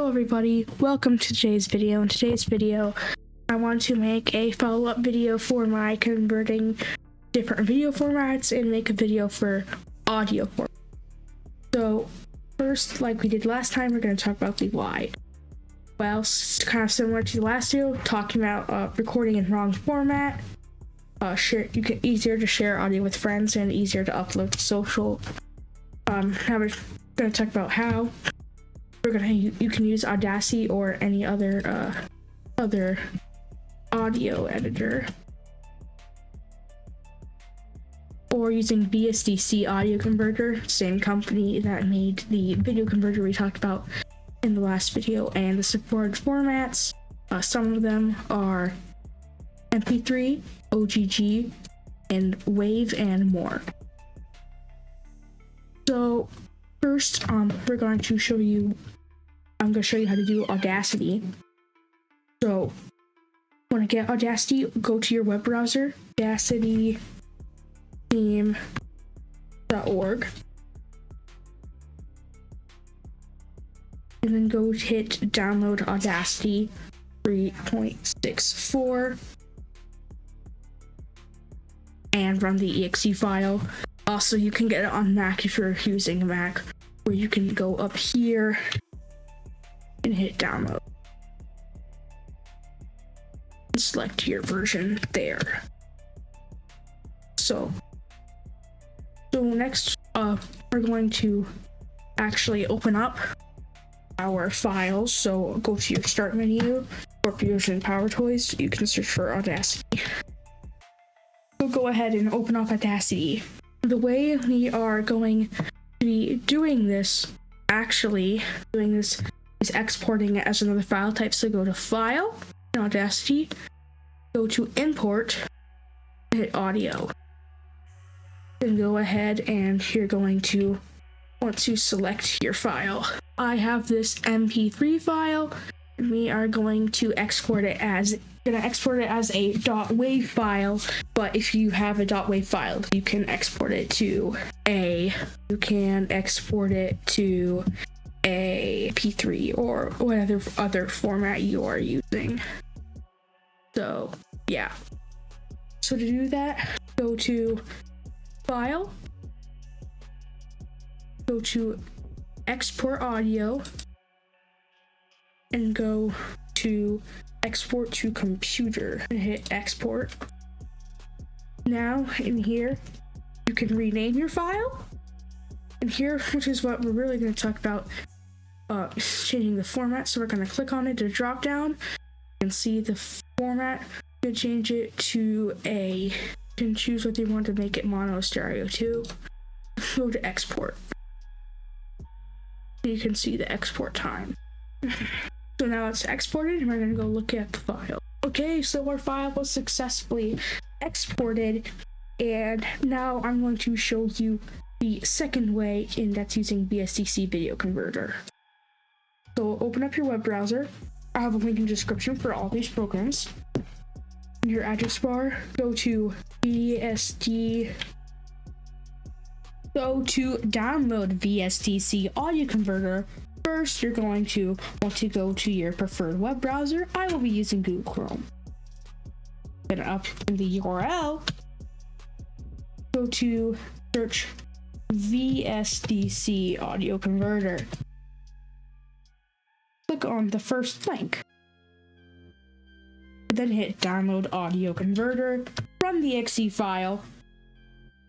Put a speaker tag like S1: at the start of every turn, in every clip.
S1: Hello everybody, welcome to today's video. In today's video, I want to make a follow-up video for my converting different video formats and make a video for audio format. So first, like we did last time, we're going to talk about the why. Well, it's kind of similar to the last video, talking about recording in wrong format. Easier to share audio with friends and easier to upload to social. Now we're going to talk about how you can use Audacity or any other audio editor, or using VSDC Audio Converter, same company that made the video converter we talked about in the last video, and the supported formats. Some of them are MP3, OGG, and WAV, and more. So first, I'm going to show you how to do Audacity. So, want to get Audacity, go to your web browser, audacitytheme.org, and then go hit download Audacity 3.64 and run the exe file. Also, you can get it on Mac if you're using a Mac, where you can go up here and hit download and select your version there. So next, we're going to actually open up our files. So go to your start menu, or if you're using PowerToys, you can search for Audacity. So go ahead and open up Audacity. The way we are going to be doing this is exporting it as another file type. So go to File in Audacity, go to Import, hit Audio. Then go ahead and you're going to want to select your file. I have this MP3 file, and we are going to export it as a .wav file. But if you have a .wav file, you can export it to a P3 or whatever other format you are using. So yeah. So to do that, go to File, go to Export Audio, and go to Export to Computer and hit Export. Now in here, you can rename your file. And here, which is what we're really going to talk about, changing the format. So we're going to click on it to drop down and see the format. You can change it to you can choose whether you want to make it mono, stereo too. Go to export. You can see the export time. So now it's exported, and we're going to go look at the file. Okay, so our file was successfully exported, and now I'm going to show you the second way, and that's using VSDC Video Converter. So open up your web browser. I have a link in the description for all these programs. In your address bar, go to download VSDC Audio Converter. First, you're going to want to go to your preferred web browser. I will be using Google Chrome. Then up in the URL, go to search VSDC Audio Converter. Click on the first link. Then hit download audio converter from the exe file.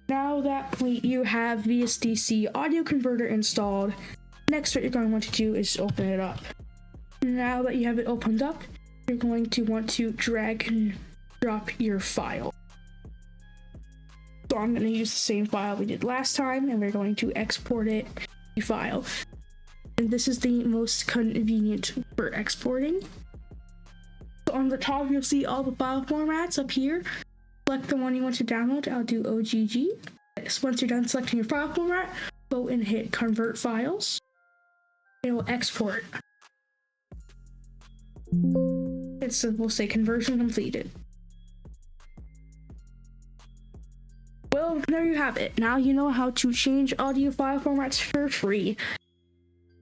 S1: Now that you have VSDC Audio Converter installed, next what you're going to want to do is open it up. Now that you have it opened up, you're going to want to drag and drop your file. So I'm going to use the same file we did last time, and we're going to export it to file. And this is the most convenient for exporting. So on the top, you'll see all the file formats up here. Select the one you want to download. I'll do OGG. Once you're done selecting your file format, go and hit Convert Files. It will export. We'll say conversion completed. Well, there you have it. Now you know how to change audio file formats for free.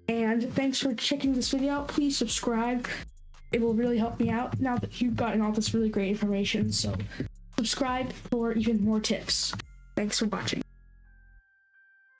S1: And thanks for checking this video out. Please subscribe. It will really help me out now that you've gotten all this really great information. So subscribe for even more tips. Thanks for watching.